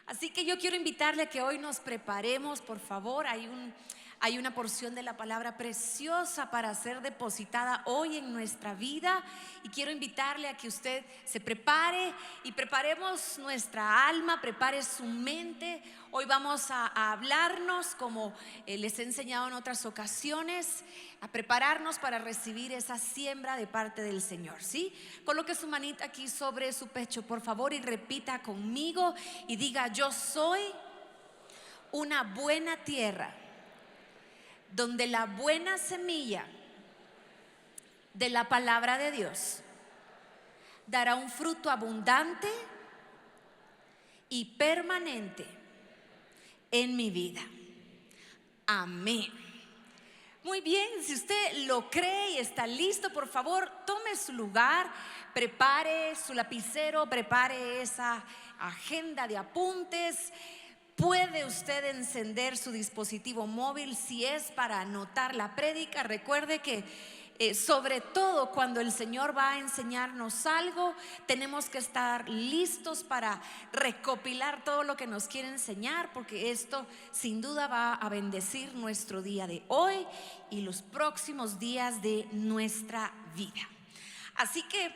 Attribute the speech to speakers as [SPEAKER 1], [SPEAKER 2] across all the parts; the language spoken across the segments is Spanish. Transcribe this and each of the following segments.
[SPEAKER 1] Así que yo quiero invitarle a que hoy nos preparemos, por favor. Hay una porción de la palabra preciosa para ser depositada hoy en nuestra vida, y quiero invitarle a que usted se prepare y preparemos nuestra alma, prepare su mente. Hoy vamos a hablarnos, como les he enseñado en otras ocasiones, a prepararnos para recibir esa siembra de parte del Señor, ¿sí? Coloque su manita aquí sobre su pecho, por favor, y repita conmigo y diga: yo soy una buena tierra donde la buena semilla de la palabra de Dios dará un fruto abundante y permanente en mi vida. Amén. Muy bien, si usted lo cree y está listo, por favor, tome su lugar, prepare su lapicero, prepare esa agenda de apuntes. Puede usted encender su dispositivo móvil si es para anotar la prédica. Recuerde que sobre todo cuando el Señor va a enseñarnos algo, tenemos que estar listos para recopilar todo lo que nos quiere enseñar, porque esto sin duda va a bendecir nuestro día de hoy y los próximos días de nuestra vida. Así que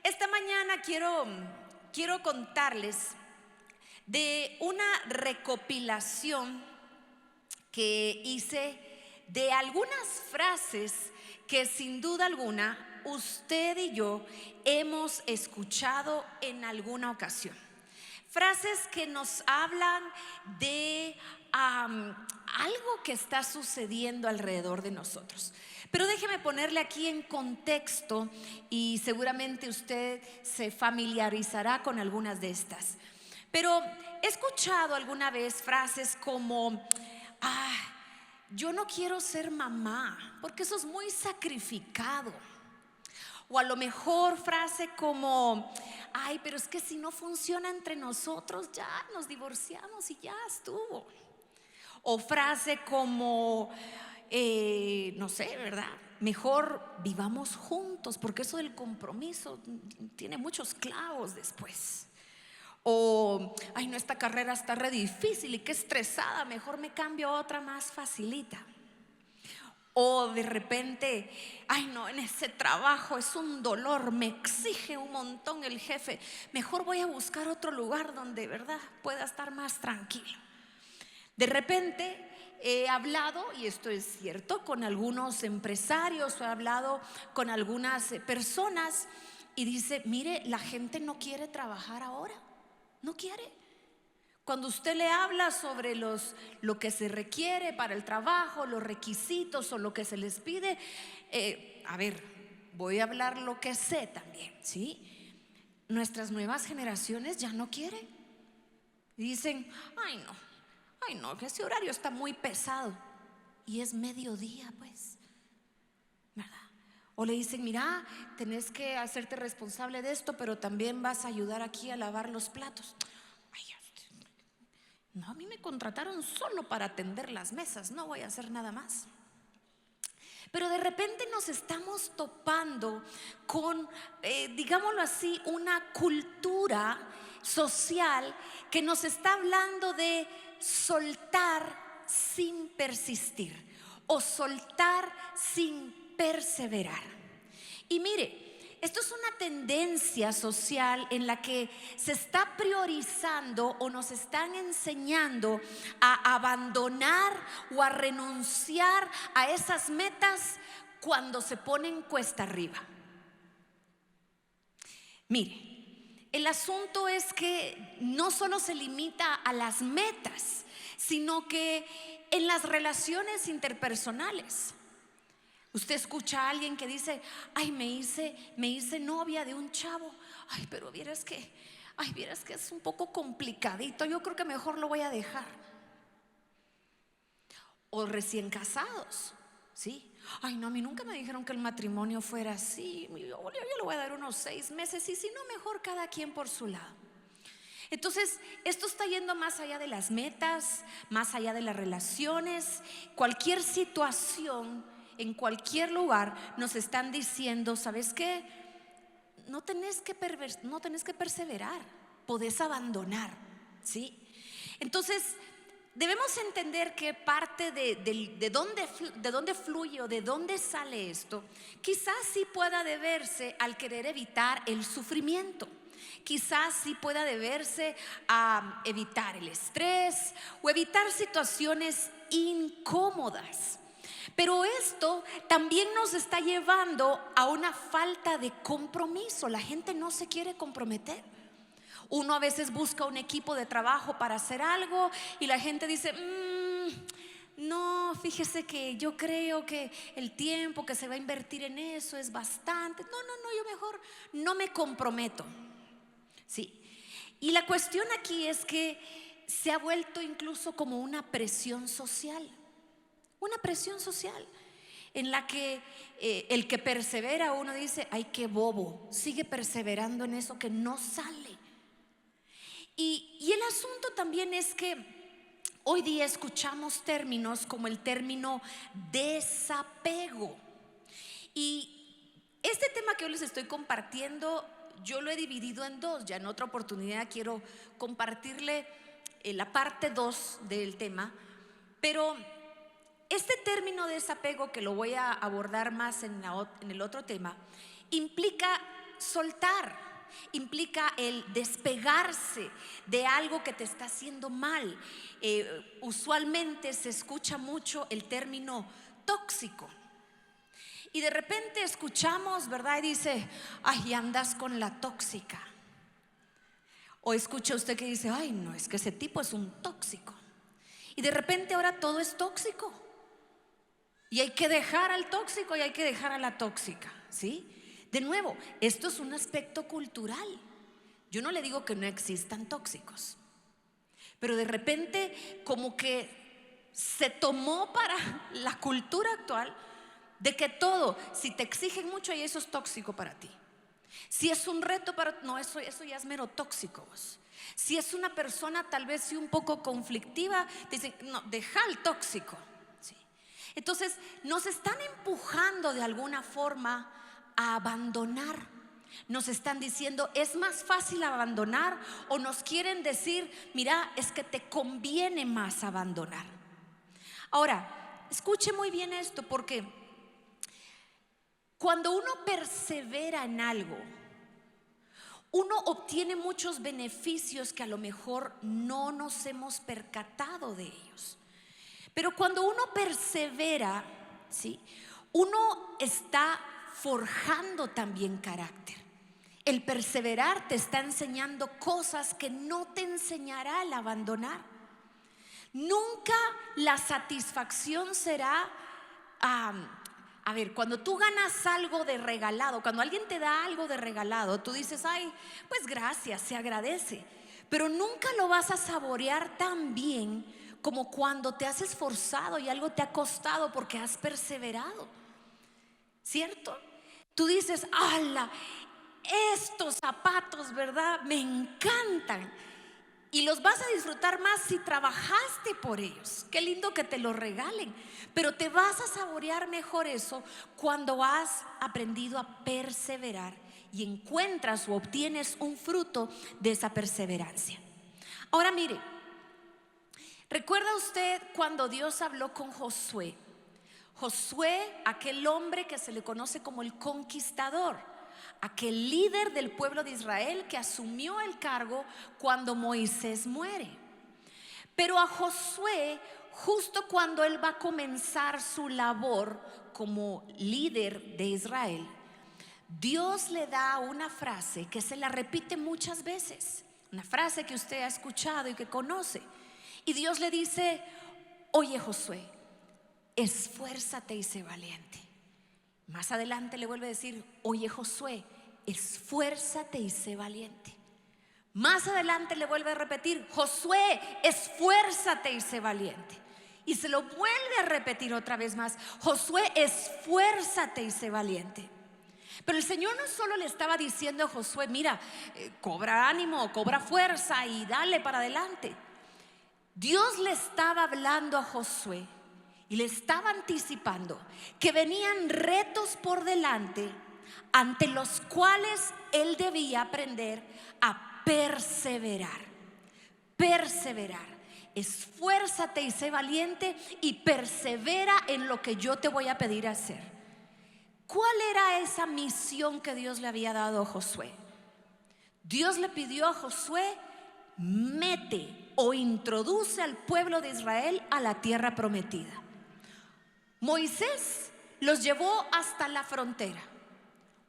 [SPEAKER 1] esta mañana quiero contarles de una recopilación que hice de algunas frases que sin duda alguna usted y yo hemos escuchado en alguna ocasión. Frases que nos hablan de algo que está sucediendo alrededor de nosotros. Pero déjeme ponerle aquí en contexto, y seguramente usted se familiarizará con algunas de estas. Pero he escuchado alguna vez frases como: yo no quiero ser mamá porque eso es muy sacrificado. O a lo mejor frase como: pero es que si no funciona entre nosotros, ya nos divorciamos y ya estuvo. O frase como, no sé, ¿verdad? Mejor vivamos juntos porque eso del compromiso tiene muchos clavos después. O: no, esta carrera está re difícil y qué estresada, mejor me cambio a otra más facilita. O de repente: no, en ese trabajo es un dolor, me exige un montón el jefe, mejor voy a buscar otro lugar donde, ¿verdad?, pueda estar más tranquilo. De repente he hablado, y esto es cierto, con algunos empresarios, he hablado con algunas personas, y dice: mire, la gente no quiere trabajar ahora. No quiere. Cuando usted le habla sobre lo que se requiere para el trabajo, los requisitos o lo que se les pide, voy a hablar lo que sé también, ¿sí? Nuestras nuevas generaciones ya no quieren. Dicen: ay no, que ese horario está muy pesado. Y es mediodía, pues, ¿verdad? O le dicen: mira, tenés que hacerte responsable de esto, pero también vas a ayudar aquí a lavar los platos. No, a mí me contrataron solo para atender las mesas, no voy a hacer nada más. Pero de repente nos estamos topando con, digámoslo así, una cultura social que nos está hablando de soltar sin persistir o soltar sin perseverar. Y mire, esto es una tendencia social en la que se está priorizando o nos están enseñando a abandonar o a renunciar a esas metas cuando se ponen cuesta arriba. Mire, el asunto es que no solo se limita a las metas, sino que en las relaciones interpersonales. Usted escucha a alguien que dice: me hice novia de un chavo. Pero vieras que es un poco complicadito, yo creo que mejor lo voy a dejar. O recién casados, ¿sí? No, a mí nunca me dijeron que el matrimonio fuera así. Yo le voy a dar unos 6 meses, y si no, mejor cada quien por su lado. Entonces, esto está yendo más allá de las metas, más allá de las relaciones. Cualquier situación, en cualquier lugar, nos están diciendo: ¿sabes qué? No tenés que perseverar, podés abandonar, ¿sí? Entonces, debemos entender que parte de dónde fluye o de dónde sale esto, quizás sí pueda deberse al querer evitar el sufrimiento. Quizás sí pueda deberse a evitar el estrés o evitar situaciones incómodas. Pero esto también nos está llevando a una falta de compromiso. La gente no se quiere comprometer. Uno a veces busca un equipo de trabajo para hacer algo y la gente dice, no, fíjese que yo creo que el tiempo que se va a invertir en eso es bastante. No, yo mejor no me comprometo. Sí. Y la cuestión aquí es que se ha vuelto incluso como una presión social. Una presión social en la que el que persevera, uno dice, ay, qué bobo, sigue perseverando en eso que no sale. Y el asunto también es que hoy día escuchamos términos como el término desapego. Y este tema que hoy les estoy compartiendo, yo lo he dividido en dos. Ya en otra oportunidad quiero compartirle la parte 2 del tema. Pero este término de desapego, que lo voy a abordar más en el otro tema, implica soltar, implica el despegarse de algo que te está haciendo mal. Usualmente se escucha mucho el término tóxico. Y de repente escuchamos, ¿verdad? Y dice, ay, andas con la tóxica. O escucha usted que dice, ay, no, es que ese tipo es un tóxico. Y de repente ahora todo es tóxico. Y hay que dejar al tóxico y hay que dejar a la tóxica, ¿sí? De nuevo, esto es un aspecto cultural. Yo no le digo que no existan tóxicos, pero de repente como que se tomó para la cultura actual de que todo, si te exigen mucho, y eso es tóxico para ti. Si es un reto para, no, eso ya es mero tóxico. Si es una persona tal vez sí un poco conflictiva, te dicen, no, deja al tóxico. ¿Sí? Entonces nos están empujando de alguna forma a abandonar. Nos están diciendo, es más fácil abandonar, o nos quieren decir, mira, es que te conviene más abandonar. Ahora, escuche muy bien esto, porque cuando uno persevera en algo, uno obtiene muchos beneficios que a lo mejor no nos hemos percatado de ellos. Pero cuando uno persevera, ¿sí?, uno está forjando también carácter. El perseverar te está enseñando cosas que no te enseñará el abandonar. Nunca la satisfacción será a ver, cuando tú ganas algo de regalado, cuando alguien te da algo de regalado, tú dices, ay, pues gracias, se agradece. Pero nunca lo vas a saborear tan bien como cuando te has esforzado y algo te ha costado porque has perseverado, ¿cierto? Tú dices, ¡hala! Estos zapatos, ¿verdad? Me encantan. Y los vas a disfrutar más si trabajaste por ellos. Qué lindo que te los regalen. Pero te vas a saborear mejor eso cuando has aprendido a perseverar y encuentras o obtienes un fruto de esa perseverancia. Ahora mire, ¿recuerda usted cuando Dios habló con Josué? Josué, aquel hombre que se le conoce como el conquistador, aquel líder del pueblo de Israel que asumió el cargo cuando Moisés muere. Pero a Josué, justo cuando él va a comenzar su labor como líder de Israel, Dios le da una frase que se la repite muchas veces, una frase que usted ha escuchado y que conoce. Y Dios le dice, oye Josué, esfuérzate y sé valiente. Más adelante le vuelve a decir, oye Josué, esfuérzate y sé valiente. Más adelante le vuelve a repetir, Josué, esfuérzate y sé valiente. Y se lo vuelve a repetir otra vez más, Josué, esfuérzate y sé valiente. Pero el Señor no solo le estaba diciendo a Josué, mira, cobra ánimo, cobra fuerza y dale para adelante. Dios le estaba hablando a Josué y le estaba anticipando que venían retos por delante ante los cuales él debía aprender a perseverar. Perseverar. Esfuérzate y sé valiente y persevera en lo que yo te voy a pedir hacer. ¿Cuál era esa misión que Dios le había dado a Josué? Dios le pidió a Josué: mete o introduce al pueblo de Israel a la tierra prometida. Moisés los llevó hasta la frontera.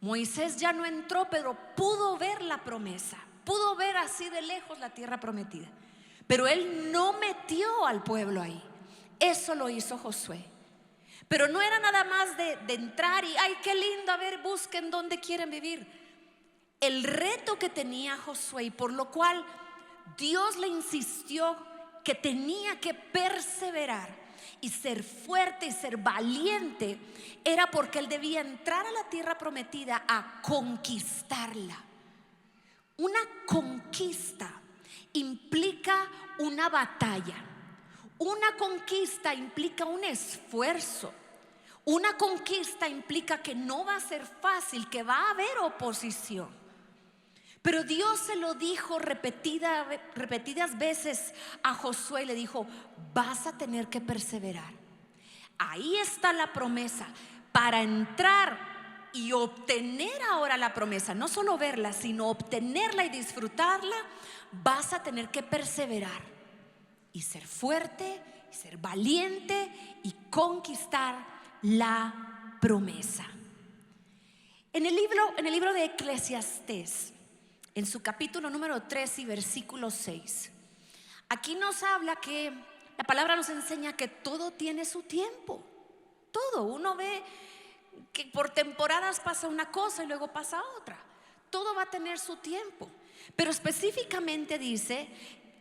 [SPEAKER 1] Moisés ya no entró, pero pudo ver la promesa, pudo ver así de lejos la tierra prometida. Pero él no metió al pueblo ahí. Eso lo hizo Josué. Pero no era nada más de entrar y ay, qué lindo, a ver, busquen dónde quieren vivir. El reto que tenía Josué, y por lo cual Dios le insistió que tenía que perseverar y ser fuerte y ser valiente, era porque él debía entrar a la tierra prometida a conquistarla. Una conquista implica una batalla. Una conquista implica un esfuerzo. Una conquista implica que no va a ser fácil, que va a haber oposición. Pero Dios se lo dijo repetidas veces a Josué. Le dijo: vas a tener que perseverar. Ahí está la promesa. Para entrar y obtener ahora la promesa, no solo verla, sino obtenerla y disfrutarla, vas a tener que perseverar y ser fuerte, y ser valiente y conquistar la promesa. En el libro de Eclesiastés, en su capítulo número 3 y versículo 6, aquí nos habla que la palabra nos enseña que todo tiene su tiempo. Todo, uno ve que por temporadas pasa una cosa y luego pasa otra. Todo va a tener su tiempo. Pero específicamente dice,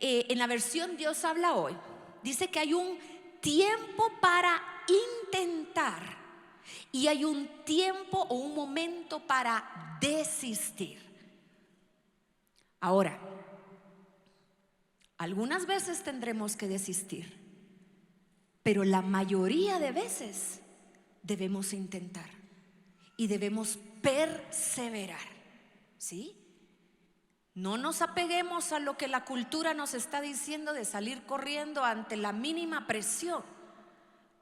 [SPEAKER 1] en la versión Dios habla hoy, dice que hay un tiempo para intentar y hay un tiempo o un momento para desistir. Ahora, algunas veces tendremos que desistir, pero la mayoría de veces debemos intentar y debemos perseverar, ¿sí? No nos apeguemos a lo que la cultura nos está diciendo de salir corriendo ante la mínima presión.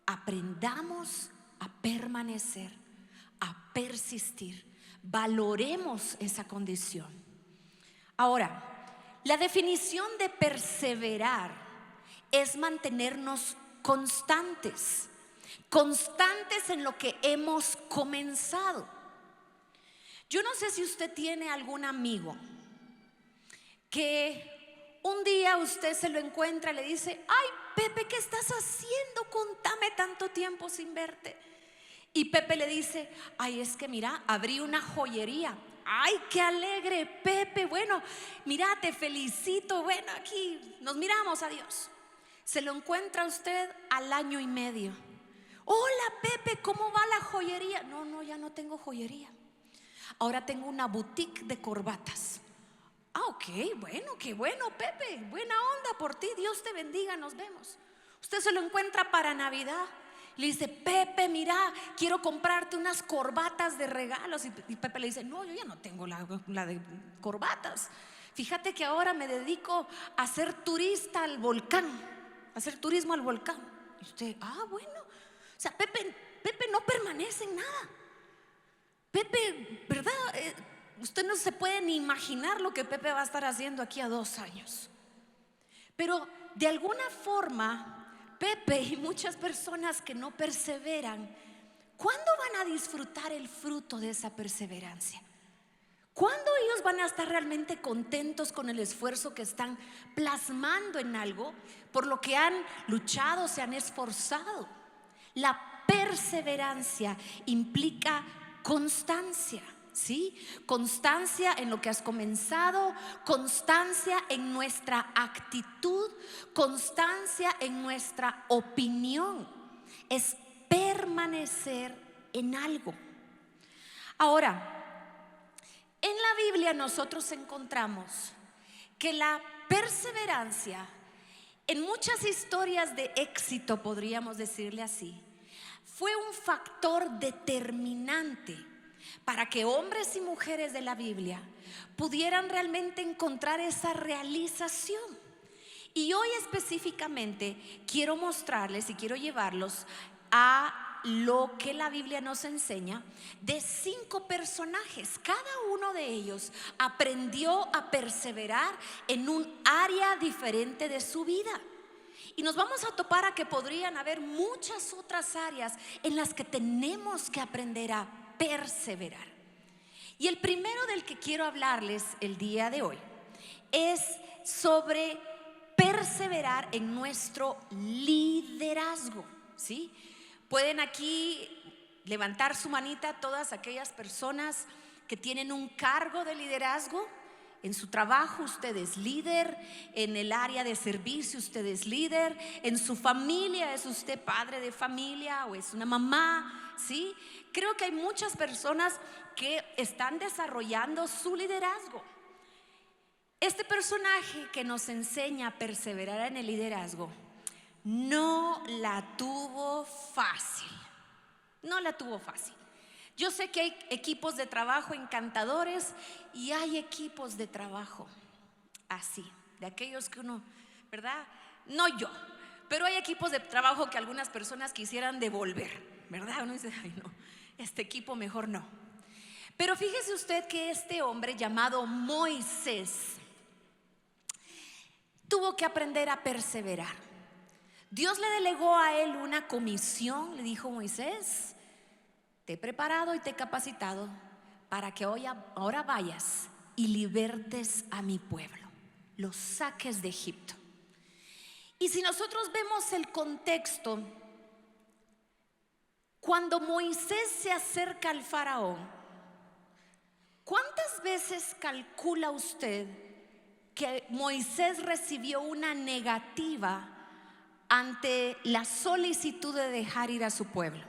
[SPEAKER 1] Aprendamos a permanecer, a persistir. Valoremos esa condición. Ahora, la definición de perseverar es mantenernos constantes en lo que hemos comenzado. Yo no sé si usted tiene algún amigo que un día usted se lo encuentra y le dice: ay, Pepe, ¿qué estás haciendo? Contame, tanto tiempo sin verte. Y Pepe le dice: ay, es que mira, abrí una joyería. Ay, qué alegre, Pepe. Bueno, mira, te felicito. Bueno, aquí nos miramos, adiós. Se lo encuentra usted al año y medio. Hola, Pepe, ¿cómo va la joyería? No, ya no tengo joyería. Ahora tengo una boutique de corbatas. Ah, ok, bueno, qué bueno, Pepe. Buena onda por ti, Dios te bendiga, nos vemos. Usted se lo encuentra para Navidad. Le dice: Pepe, mira, quiero comprarte unas corbatas de regalos. Y Pepe le dice: no, yo ya no tengo la de corbatas. Fíjate que ahora me dedico a ser turista al volcán, a hacer turismo al volcán. Y usted: ah, bueno. O sea, Pepe no permanece en nada. Pepe, ¿verdad? Usted no se puede ni imaginar lo que Pepe va a estar haciendo aquí a 2 años. Pero de alguna forma, Pepe y muchas personas que no perseveran, ¿cuándo van a disfrutar el fruto de esa perseverancia? ¿Cuándo ellos van a estar realmente contentos con el esfuerzo que están plasmando en algo por lo que han luchado, se han esforzado? La perseverancia implica constancia, ¿sí? Constancia en lo que has comenzado, constancia en nuestra actitud, constancia en nuestra opinión. Es permanecer en algo. Ahora, en la Biblia nosotros encontramos que la perseverancia, en muchas historias de éxito, podríamos decirle así, fue un factor determinante para que hombres y mujeres de la Biblia pudieran realmente encontrar esa realización Y hoy específicamente quiero mostrarles y quiero llevarlos a lo que la Biblia nos enseña de 5 personajes. Cada uno de ellos aprendió a perseverar en un área diferente de su vida. Y nos vamos a topar a que podrían haber muchas otras áreas en las que tenemos que aprender a perseverar. Y el primero del que quiero hablarles el día de hoy es sobre perseverar en nuestro liderazgo, ¿sí? Pueden aquí levantar su manita todas aquellas personas que tienen un cargo de liderazgo. En su trabajo usted es líder, en el área de servicio usted es líder, en su familia es usted padre de familia o es una mamá, ¿sí? Creo que hay muchas personas que están desarrollando su liderazgo. Este personaje que nos enseña a perseverar en el liderazgo no la tuvo fácil. No la tuvo fácil. Yo sé que hay equipos de trabajo encantadores y hay equipos de trabajo así, de aquellos que uno, ¿verdad? No yo, pero hay equipos de trabajo que algunas personas quisieran devolver, ¿verdad? Uno dice, ay no, este equipo mejor no. Pero fíjese usted que este hombre llamado Moisés tuvo que aprender a perseverar. Dios le delegó a él una comisión. Le dijo: Moisés, te he preparado y te he capacitado para que ahora vayas y libertes a mi pueblo, los saques de Egipto. Y si nosotros vemos el contexto, cuando Moisés se acerca al faraón, ¿cuántas veces calcula usted que Moisés recibió una negativa ante la solicitud de dejar ir a su pueblo?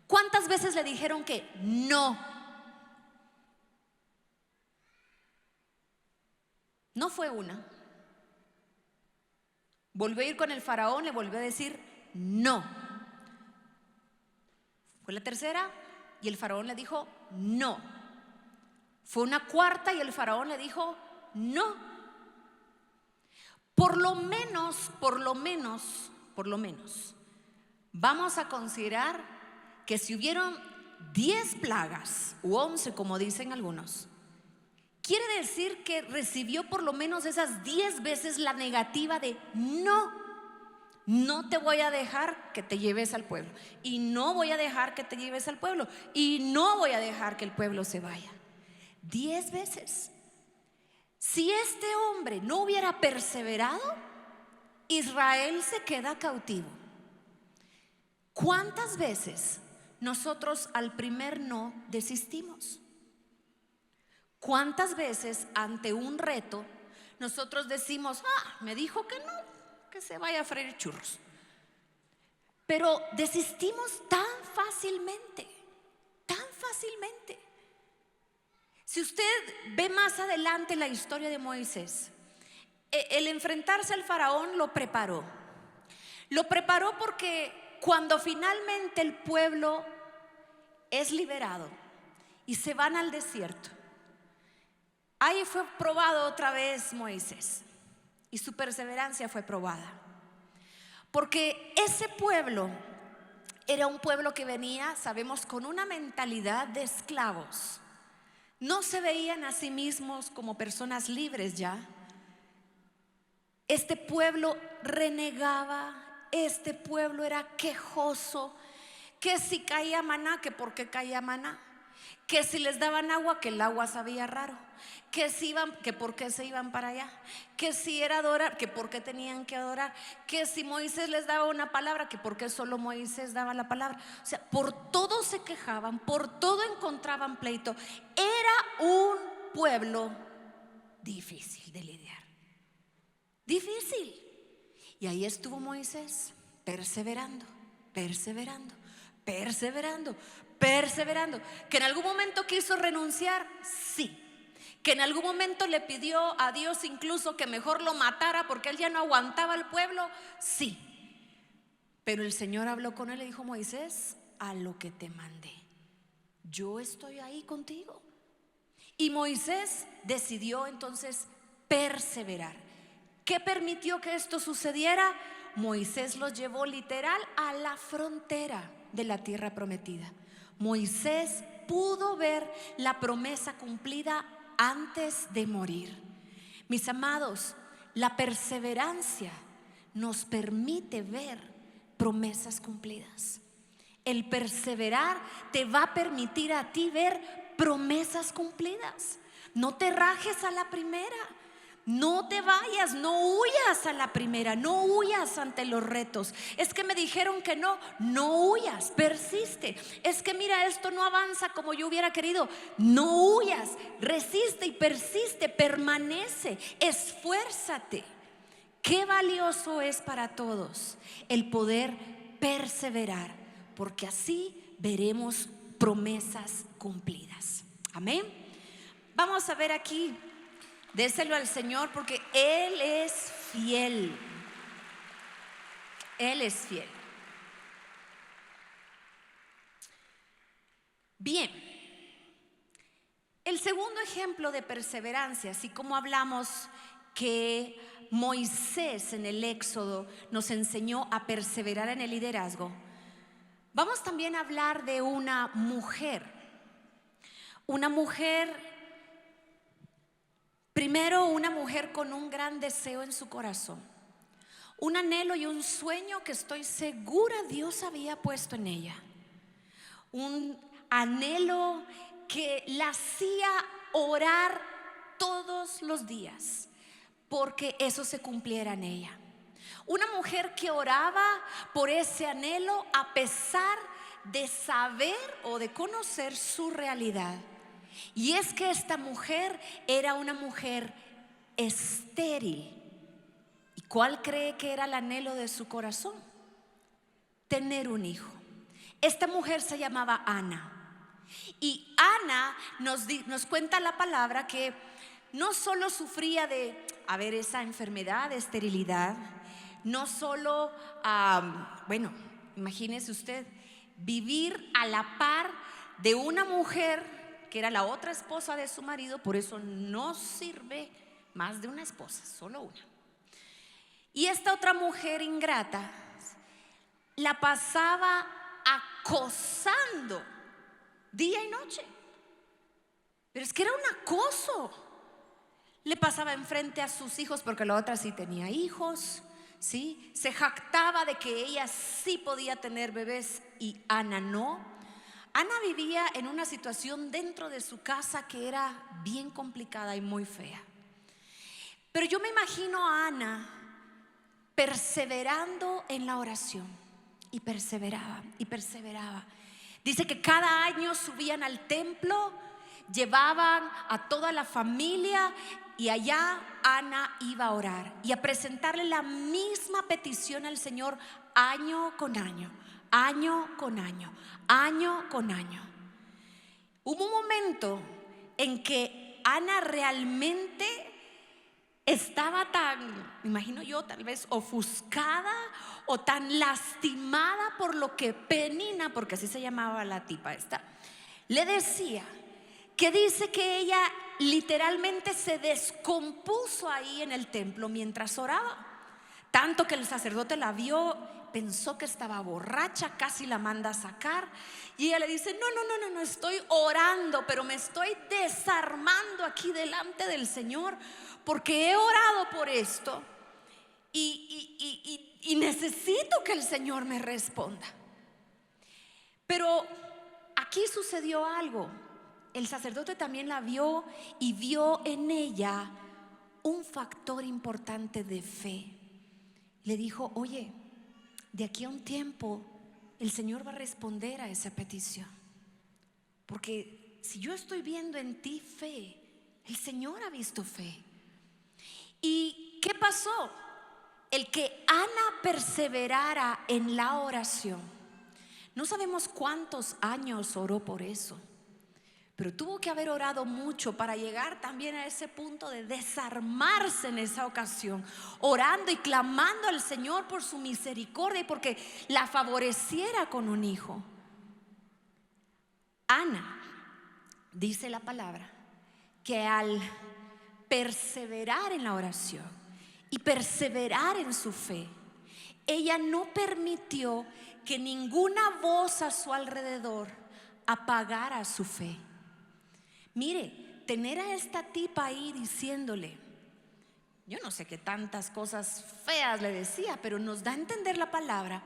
[SPEAKER 1] ¿Cuántas veces le dijeron que no? No fue una. Volvió a ir con el faraón, le volvió a decir no. Fue la tercera y el faraón le dijo no. Fue una cuarta y el faraón le dijo no. Por lo menos, vamos a considerar que si hubieron 10 plagas u 11, como dicen algunos, quiere decir que recibió por lo menos esas 10 veces la negativa de no. No te voy a dejar que te lleves al pueblo, y no voy a dejar que te lleves al pueblo, y no voy a dejar que el pueblo se vaya. 10 veces. Si este hombre no hubiera perseverado, Israel se queda cautivo. ¿Cuántas veces nosotros al primer no desistimos? ¿Cuántas veces ante un reto nosotros decimos: me dijo que no, que se vaya a freír churros? Pero desistimos tan fácilmente, tan fácilmente. Si usted ve más adelante la historia de Moisés, el enfrentarse al faraón lo preparó. Lo preparó porque cuando finalmente el pueblo es liberado y se van al desierto, ahí fue probado otra vez Moisés y su perseverancia fue probada. Porque ese pueblo era un pueblo que venía, sabemos, con una mentalidad de esclavos. No se veían a sí mismos como personas libres ya. Este pueblo renegaba, este pueblo era quejoso, que si caía maná, que por qué caía maná, que si les daban agua, que el agua sabía raro, que si iban, que por qué se iban para allá, que si era adorar, que por qué tenían que adorar, que si Moisés les daba una palabra, que por qué solo Moisés daba la palabra. O sea, por todo se quejaban, por todo encontraban pleito. Era un pueblo difícil de lidiar, difícil. Y ahí estuvo Moisés perseverando, perseverando, perseverando, perseverando. Que en algún momento quiso renunciar, sí. Que en algún momento le pidió a Dios incluso que mejor lo matara porque él ya no aguantaba al pueblo, sí. Pero el Señor habló con él y le dijo: Moisés, a lo que te mandé, yo estoy ahí contigo. Y Moisés decidió entonces perseverar. ¿Qué permitió que esto sucediera? Moisés los llevó literal a la frontera de la tierra prometida. Moisés pudo ver la promesa cumplida antes de morir. Mis amados, la perseverancia nos permite ver promesas cumplidas. El perseverar te va a permitir a ti ver promesas cumplidas. No te rajes a la primera. No te vayas, no huyas a la primera, no huyas ante los retos. Es que me dijeron que no, no huyas, persiste. Es que mira, esto no avanza como yo hubiera querido, no huyas, resiste y persiste, permanece, esfuérzate. Qué valioso es para todos el poder perseverar, porque así veremos promesas cumplidas. Amén. Vamos a ver aquí. Déselo al Señor porque Él es fiel. Él es fiel. Bien, el segundo ejemplo de perseverancia, así como hablamos que Moisés en el Éxodo nos enseñó a perseverar en el liderazgo, vamos también a hablar de una mujer. Primero, una mujer con un gran deseo en su corazón, un anhelo y un sueño que estoy segura Dios había puesto en ella. Un anhelo que la hacía orar todos los días porque eso se cumpliera en ella. Una mujer que oraba por ese anhelo a pesar de saber o de conocer su realidad. Y es que esta mujer era una mujer estéril. ¿Y cuál cree que era el anhelo de su corazón? Tener un hijo. Esta mujer se llamaba Ana. Y Ana nos cuenta la palabra que no solo sufría de esa enfermedad de esterilidad, no solo, imagínese usted vivir a la par de una mujer que era la otra esposa de su marido. Por eso no sirve más de una esposa, solo una. Y esta otra mujer ingrata la pasaba acosando día y noche. Pero es que era un acoso. Le pasaba enfrente a sus hijos porque la otra sí tenía hijos, ¿sí? Se jactaba de que ella sí podía tener bebés y Ana no. Ana vivía en una situación dentro de su casa que era bien complicada y muy fea. Pero yo me imagino a Ana perseverando en la oración. Y perseveraba y perseveraba. Dice que cada año subían al templo, llevaban a toda la familia y allá Ana iba a orar y a presentarle la misma petición al Señor año con año, año con año, año con año. Hubo un momento en que Ana realmente estaba tan, me imagino yo, tal vez ofuscada o tan lastimada por lo que Penina, porque así se llamaba la tipa esta, le decía, que dice que ella literalmente se descompuso ahí en el templo mientras oraba. Tanto que el sacerdote la vio, pensó que estaba borracha, casi la manda a sacar. Y ella le dice: no, estoy orando, pero me estoy desarmando aquí delante del Señor, porque he orado por esto y necesito que el Señor me responda. Pero aquí sucedió algo. El sacerdote también la vio y vio en ella un factor importante de fe. Le dijo: oye, de aquí a un tiempo el Señor va a responder a esa petición, porque si yo estoy viendo en ti fe, el Señor ha visto fe. ¿Y qué pasó? El que Ana perseverara en la oración, no sabemos cuántos años oró por eso, pero tuvo que haber orado mucho para llegar también a ese punto de desarmarse en esa ocasión, orando y clamando al Señor por su misericordia y porque la favoreciera con un hijo. Ana, dice la palabra, que al perseverar en la oración y perseverar en su fe. Ella no permitió que ninguna voz a su alrededor apagara su fe. Mire, tener a esta tipa ahí diciéndole, yo no sé qué tantas cosas feas le decía, pero nos da a entender la palabra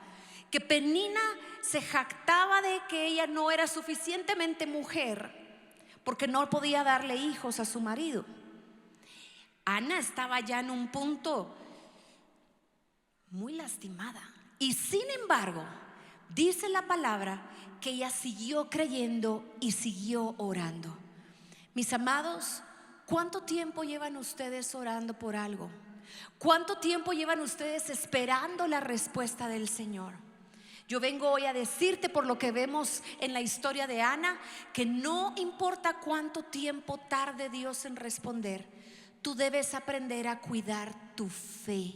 [SPEAKER 1] que Penina se jactaba de que ella no era suficientemente mujer porque no podía darle hijos a su marido. Ana estaba ya en un punto muy lastimada, y sin embargo dice la palabra que ella siguió creyendo y siguió orando. Mis amados, ¿cuánto tiempo llevan ustedes orando por algo? ¿Cuánto tiempo llevan ustedes esperando la respuesta del Señor? Yo vengo hoy a decirte, por lo que vemos en la historia de Ana, que no importa cuánto tiempo tarde Dios en responder, tú debes aprender a cuidar tu fe.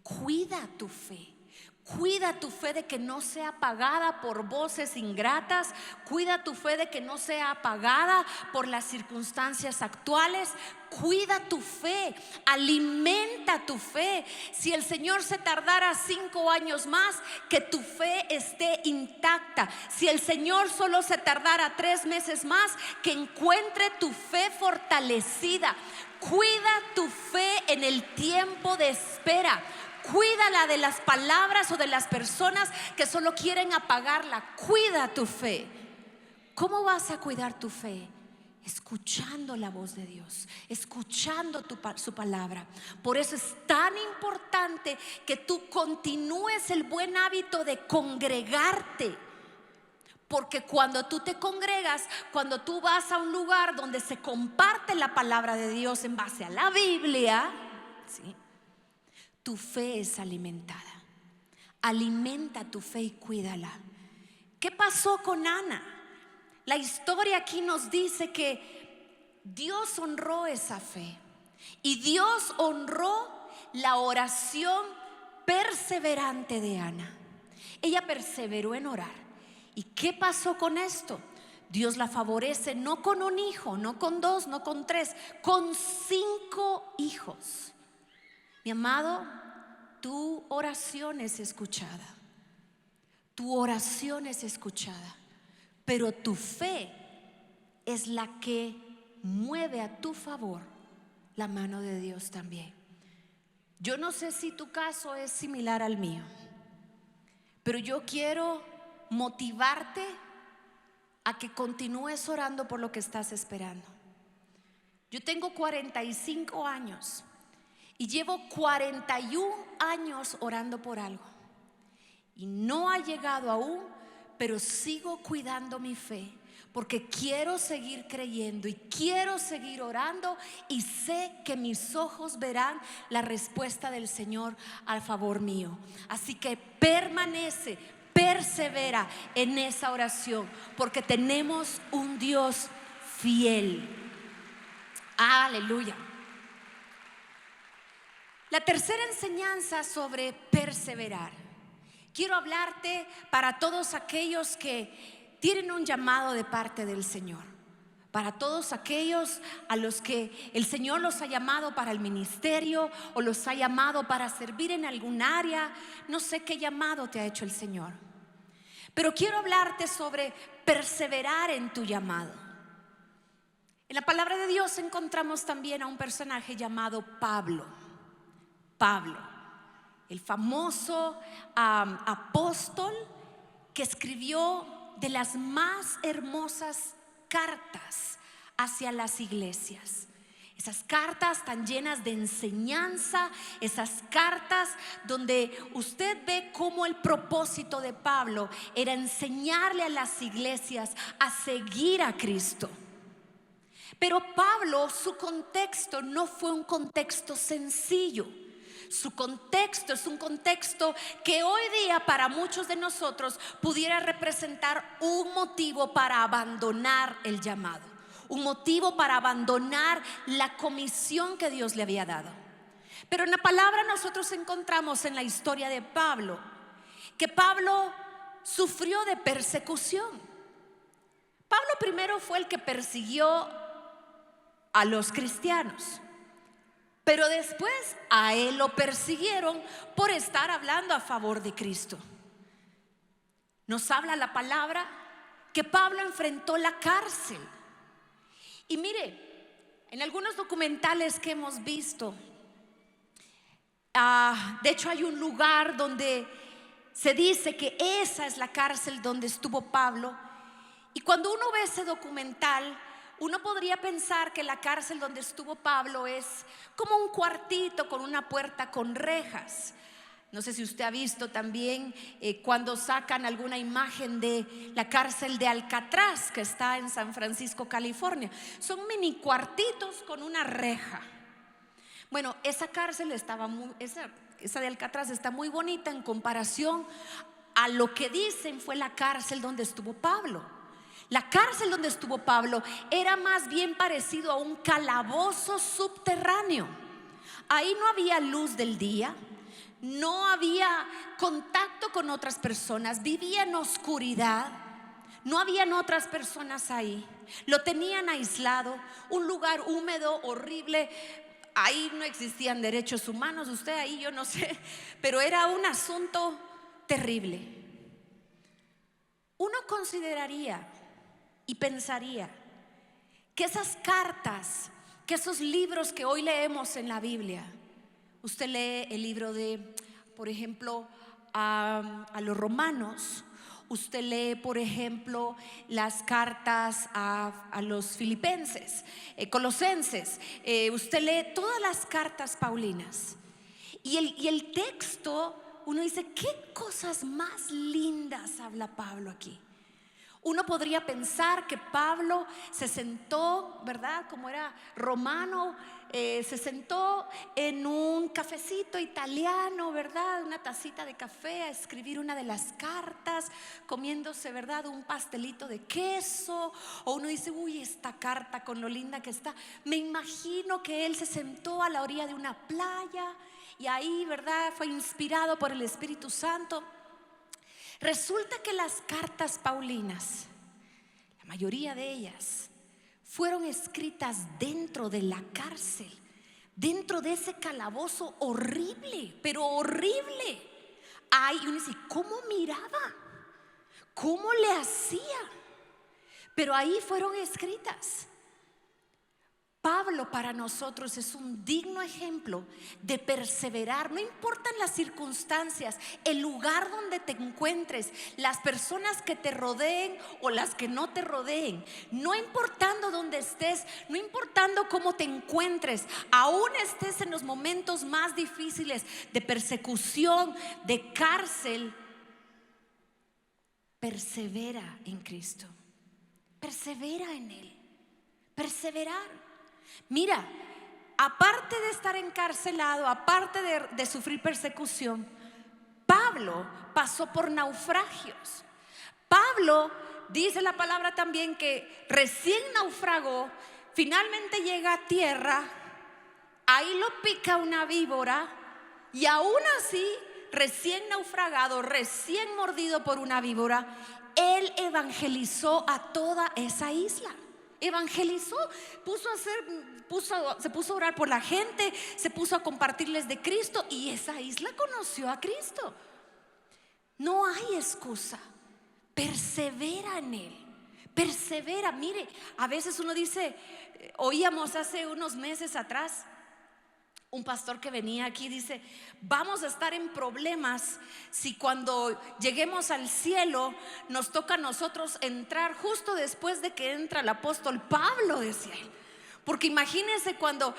[SPEAKER 1] Cuida tu fe. Cuida tu fe de que no sea apagada por voces ingratas. Cuida tu fe de que no sea apagada por las circunstancias actuales. Cuida tu fe, alimenta tu fe. Si el Señor se tardara 5 años más, que tu fe esté intacta. Si el Señor solo se tardara 3 meses más, que encuentre tu fe fortalecida. Cuida tu fe en el tiempo de espera. Cuídala de las palabras o de las personas que solo quieren apagarla. Cuida tu fe. ¿Cómo vas a cuidar tu fe? Escuchando la voz de Dios, escuchando su palabra. Por eso es tan importante que tú continúes el buen hábito de congregarte. Porque cuando tú te congregas, cuando tú vas a un lugar donde se comparte la palabra de Dios en base a la Biblia, ¿sí?, tu fe es alimentada. Alimenta tu fe y cuídala. ¿Qué pasó con Ana? La historia aquí nos dice que Dios honró esa fe, y Dios honró la oración perseverante de Ana. Ella perseveró en orar. ¿Y qué pasó con esto? Dios la favorece no con un hijo, no con 2, no con 3, con 5 hijos. Mi amado, tu oración es escuchada. Tu oración es escuchada. Pero tu fe es la que mueve a tu favor la mano de Dios también. Yo no sé si tu caso es similar al mío, pero yo quiero motivarte a que continúes orando por lo que estás esperando. Yo tengo 45 años y llevo 41 años orando por algo, y no ha llegado aún, pero sigo cuidando mi fe, porque quiero seguir creyendo y quiero seguir orando, y sé que mis ojos verán la respuesta del Señor al favor mío. Así que permanece, persevera en esa oración, porque tenemos un Dios fiel. Aleluya. La tercera enseñanza sobre perseverar. Quiero hablarte para todos aquellos que tienen un llamado de parte del Señor. Para todos aquellos a los que el Señor los ha llamado para el ministerio, o los ha llamado para servir en algún área. No sé qué llamado te ha hecho el Señor, pero quiero hablarte sobre perseverar en tu llamado. En la palabra de Dios encontramos también a un personaje llamado Pablo, el famoso apóstol que escribió de las más hermosas cartas hacia las iglesias. Esas cartas tan llenas de enseñanza, esas cartas donde usted ve cómo el propósito de Pablo era enseñarle a las iglesias a seguir a Cristo. Pero Pablo, su contexto no fue un contexto sencillo. Su contexto es un contexto que hoy día para muchos de nosotros pudiera representar un motivo para abandonar el llamado, un motivo para abandonar la comisión que Dios le había dado. Pero en la palabra nosotros encontramos en la historia de Pablo que Pablo sufrió de persecución. Pablo primero fue el que persiguió a los cristianos, Pero después a él lo persiguieron por estar hablando a favor de Cristo. Nos habla la palabra que Pablo enfrentó la cárcel. Y mire, en algunos documentales que hemos visto, de hecho hay un lugar donde se dice que esa es la cárcel donde estuvo Pablo. Y cuando uno ve ese documental, uno podría pensar que la cárcel donde estuvo Pablo es como un cuartito con una puerta con rejas. No sé si usted ha visto también cuando sacan alguna imagen de la cárcel de Alcatraz, que está en San Francisco, California. Son mini cuartitos con una reja. Bueno, esa cárcel esa de Alcatraz está muy bonita en comparación a lo que dicen fue la cárcel donde estuvo Pablo. La cárcel donde estuvo Pablo era más bien parecido a un calabozo subterráneo. Ahí no había luz del día, no había contacto con otras personas, vivía en oscuridad, no habían otras personas ahí, lo tenían aislado, un lugar húmedo, horrible. Ahí no existían derechos humanos, usted ahí yo no sé, pero era un asunto terrible. Uno consideraría y pensaría que esas cartas, que esos libros que hoy leemos en la Biblia, usted lee el libro de, por ejemplo, a los romanos, usted lee, por ejemplo, las cartas a los filipenses, colosenses, usted lee todas las cartas paulinas. Y el texto, uno dice, ¿qué cosas más lindas habla Pablo aquí? Uno podría pensar que Pablo se sentó, ¿verdad? Como era romano, se sentó en un cafecito italiano, ¿verdad? Una tacita de café a escribir una de las cartas, comiéndose, ¿verdad? Un pastelito de queso. O uno dice, uy, esta carta con lo linda que está. Me imagino que él se sentó a la orilla de una playa y ahí, ¿verdad? Fue inspirado por el Espíritu Santo. Resulta que las cartas paulinas, la mayoría de ellas, fueron escritas dentro de la cárcel, dentro de ese calabozo horrible, pero horrible. Ay, uno dice, ¿cómo miraba? ¿Cómo le hacía? Pero ahí fueron escritas. Pablo para nosotros es un digno ejemplo de perseverar, no importan las circunstancias, el lugar donde te encuentres, las personas que te rodeen o las que no te rodeen, no importando dónde estés, no importando cómo te encuentres, aún estés en los momentos más difíciles de persecución, de cárcel, persevera en Cristo, persevera en Él, perseverar. Mira, aparte de estar encarcelado, aparte de sufrir persecución, Pablo pasó por naufragios. Pablo, dice la palabra también, que recién naufragó, finalmente llega a tierra, ahí lo pica una víbora y aún así, recién naufragado, recién mordido por una víbora, él evangelizó a toda esa isla. Evangelizó, se puso a orar por la gente, se puso a compartirles de Cristo y esa isla conoció a Cristo. No hay excusa, persevera en Él, persevera. Mire, a veces uno dice, oíamos hace unos meses atrás un pastor que venía aquí, dice, vamos a estar en problemas si cuando lleguemos al cielo nos toca a nosotros entrar justo después de que entra el apóstol Pablo, decía él. Porque imagínense cuando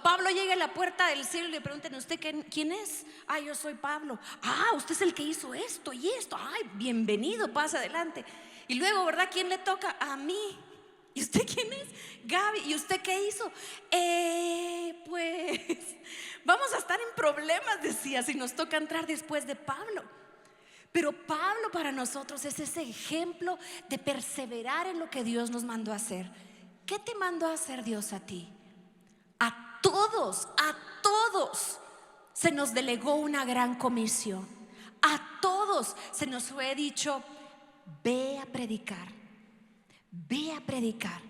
[SPEAKER 1] Pablo llegue a la puerta del cielo y le pregunten, ¿usted quién es? Ah, yo soy Pablo. Ah, usted es el que hizo esto y esto. Ay, bienvenido, pasa adelante. Y luego, ¿verdad? ¿Quién le toca? A mí. ¿Y usted quién es? Gaby. ¿Y usted qué hizo? Pues vamos a estar en problemas, decía, si nos toca entrar después de Pablo. Pero Pablo para nosotros es ese ejemplo de perseverar en lo que Dios nos mandó a hacer. ¿Qué te mandó a hacer Dios a ti? A todos se nos delegó una gran comisión. A todos se nos fue dicho, ve a predicar. Ve a predicar.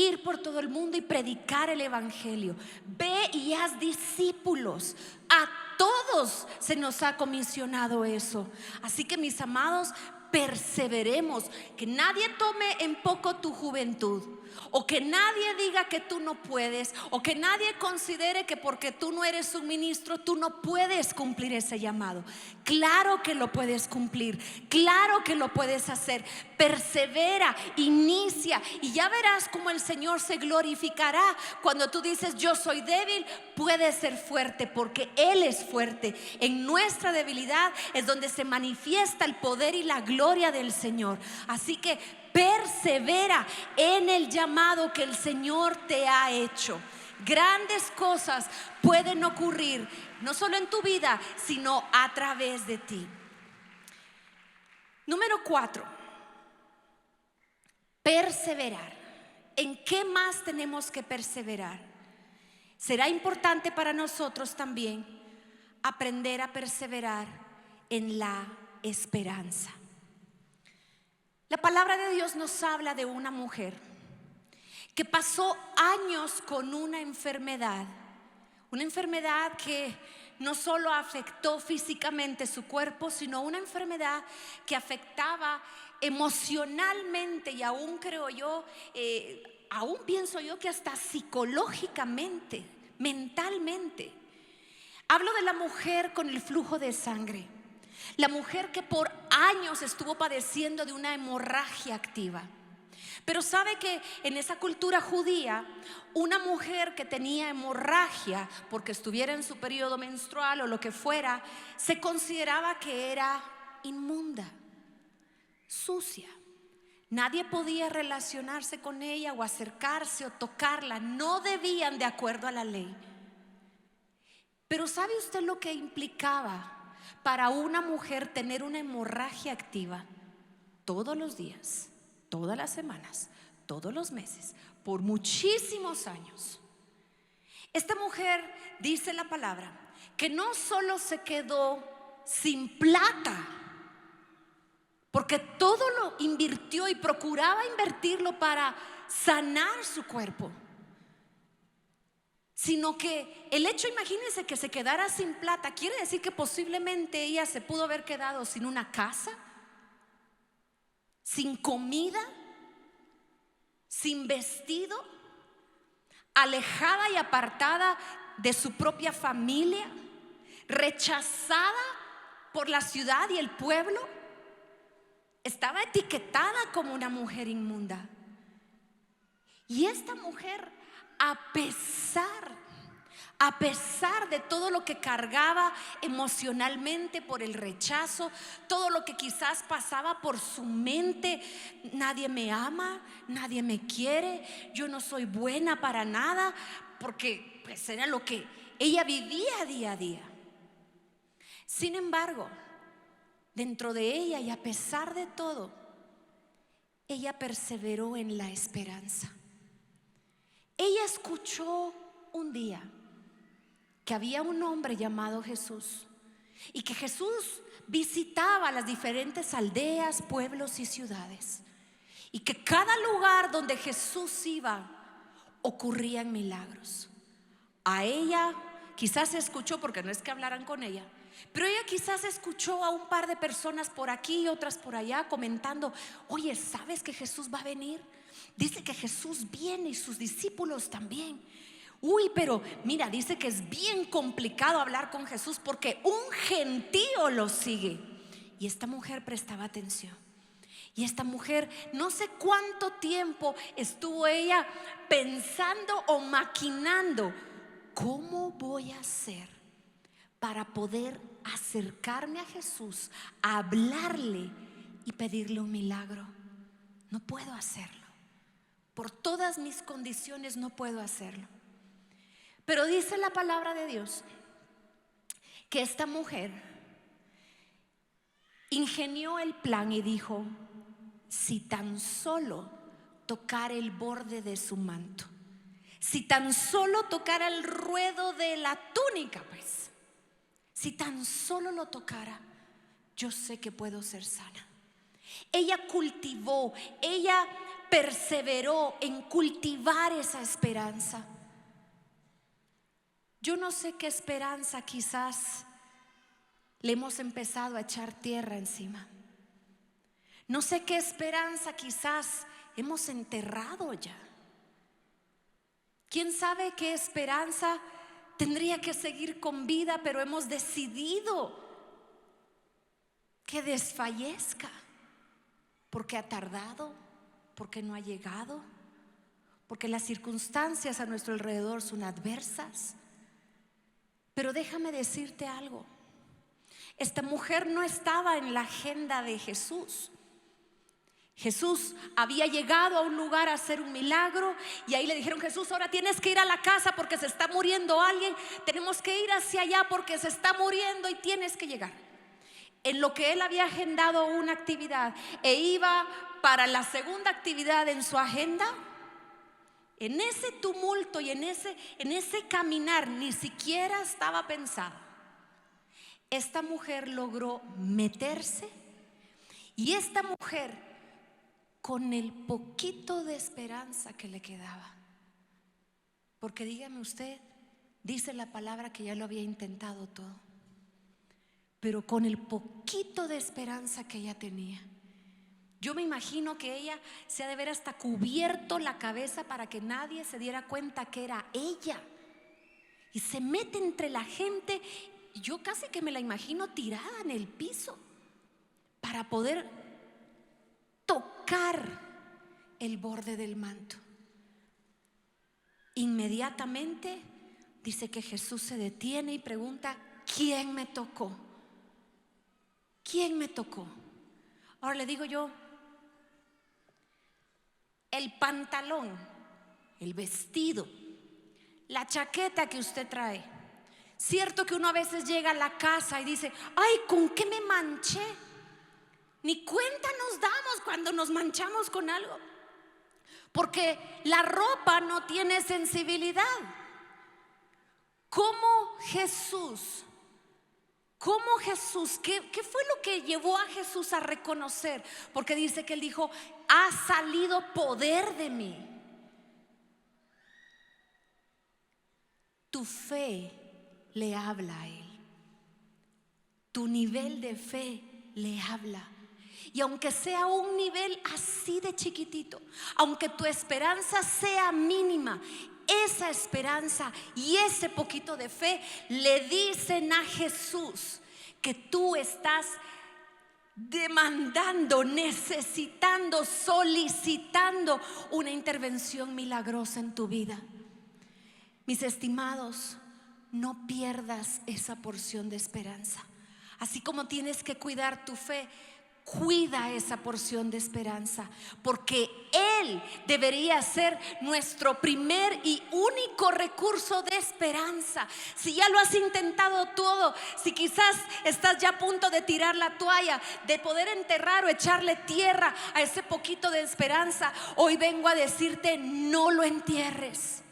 [SPEAKER 1] ir por todo el mundo y predicar el evangelio. Ve y haz discípulos. A todos se nos ha comisionado eso. Así que, mis amados, perseveremos. Que nadie tome en poco tu juventud, o que nadie diga que tú no puedes, o que nadie considere que porque tú no eres un ministro tú no puedes cumplir ese llamado. Claro que lo puedes cumplir, claro que lo puedes hacer. Persevera, inicia, y ya verás cómo el Señor se glorificará. Cuando tú dices yo soy débil, puedes ser fuerte, porque Él es fuerte. En nuestra debilidad es donde se manifiesta el poder y la gloria del Señor. Así que persevera en el llamado que el Señor te ha hecho. Grandes cosas pueden ocurrir, no solo en tu vida, sino a través de ti. Número 4, perseverar. ¿En qué más tenemos que perseverar? Será importante para nosotros también aprender a perseverar en la esperanza. La palabra de Dios nos habla de una mujer que pasó años con una enfermedad que no solo afectó físicamente su cuerpo, sino una enfermedad que afectaba emocionalmente, y aún creo yo, aún pienso yo que hasta psicológicamente, mentalmente. Hablo de la mujer con el flujo de sangre. La mujer que por años estuvo padeciendo de una hemorragia activa. Pero sabe que en esa cultura judía, una mujer que tenía hemorragia porque estuviera en su periodo menstrual o lo que fuera, se consideraba que era inmunda, sucia. Nadie podía relacionarse con ella o acercarse o tocarla. No debían de acuerdo a la ley. Pero ¿sabe usted lo que implicaba para una mujer tener una hemorragia activa todos los días, todas las semanas, todos los meses, por muchísimos años? Esta mujer, dice la palabra, que no solo se quedó sin plata, porque todo lo invirtió y procuraba invertirlo para sanar su cuerpo, sino que el hecho, imagínense, que se quedara sin plata, quiere decir que posiblemente ella se pudo haber quedado sin una casa, sin comida, sin vestido, alejada y apartada de su propia familia, rechazada por la ciudad y el pueblo. Estaba etiquetada como una mujer inmunda. Y esta mujer, a pesar de todo lo que cargaba emocionalmente por el rechazo, todo lo que quizás pasaba por su mente: nadie me ama, nadie me quiere, yo no soy buena para nada, porque pues era lo que ella vivía día a día. Sin embargo, dentro de ella, y a pesar de todo, ella perseveró en la esperanza. Ella escuchó un día que había un hombre llamado Jesús, y que Jesús visitaba las diferentes aldeas, pueblos y ciudades, y que cada lugar donde Jesús iba ocurrían milagros. A ella quizás escuchó, porque no es que hablaran con ella, pero ella quizás escuchó a un par de personas por aquí y otras por allá comentando: oye, ¿sabes que Jesús va a venir? Dice que Jesús viene y sus discípulos también. Uy, pero mira, dice que es bien complicado hablar con Jesús porque un gentío lo sigue. Y esta mujer prestaba atención. Y esta mujer, no sé cuánto tiempo estuvo ella pensando o maquinando: ¿cómo voy a hacer para poder acercarme a Jesús, a hablarle y pedirle un milagro? No puedo hacerlo. Por todas mis condiciones no puedo hacerlo. Pero dice la palabra de Dios que esta mujer ingenió el plan y dijo: si tan solo tocara el borde de su manto, si tan solo tocara el ruedo de la túnica, pues, si tan solo lo tocara, yo sé que puedo ser sana. Ella cultivó, ella perseveró en cultivar esa esperanza. Yo no sé qué esperanza quizás le hemos empezado a echar tierra encima. No sé qué esperanza quizás hemos enterrado ya. ¿Quién sabe qué esperanza tendría que seguir con vida, pero hemos decidido que desfallezca porque ha tardado, porque no ha llegado, porque las circunstancias a nuestro alrededor son adversas? Pero déjame decirte algo. Esta mujer no estaba en la agenda de Jesús. Jesús había llegado a un lugar a hacer un milagro y ahí le dijeron: Jesús, ahora tienes que ir a la casa porque se está muriendo alguien. Tenemos que ir hacia allá porque se está muriendo y tienes que llegar. En lo que él había agendado una actividad e iba para la segunda actividad en su agenda, en ese tumulto y en ese caminar ni siquiera estaba pensado. Esta mujer logró meterse, y esta mujer, con el poquito de esperanza que le quedaba, porque dígame usted, dice la palabra que ya lo había intentado todo, pero con el poquito de esperanza que ella tenía, yo me imagino que ella se ha de haber hasta cubierto la cabeza para que nadie se diera cuenta que era ella, y se mete entre la gente. Yo casi que me la imagino tirada en el piso para poder tocar el borde del manto. Inmediatamente dice que Jesús se detiene y pregunta: ¿quién me tocó? ¿Quién me tocó? Ahora le digo yo, el pantalón, el vestido, la chaqueta que usted trae, cierto que uno a veces llega a la casa y dice: ay, ¿con qué me manché? Ni cuenta nos damos cuando nos manchamos con algo, porque la ropa no tiene sensibilidad. ¿Cómo Jesús? ¿Qué fue lo que llevó a Jesús a reconocer? Porque dice que él dijo: ha salido poder de mí. Tu fe le habla a él. Tu nivel de fe le habla. Y aunque sea un nivel así de chiquitito, aunque tu esperanza sea mínima, esa esperanza y ese poquito de fe le dicen a Jesús que tú estás demandando, necesitando, solicitando una intervención milagrosa en tu vida. Mis estimados, no pierdas esa porción de esperanza. Así como tienes que cuidar tu fe, cuida esa porción de esperanza, porque Él debería ser nuestro primer y único recurso de esperanza. Si ya lo has intentado todo, si quizás estás ya a punto de tirar la toalla, de poder enterrar o echarle tierra a ese poquito de esperanza, hoy vengo a decirte: no lo entierres,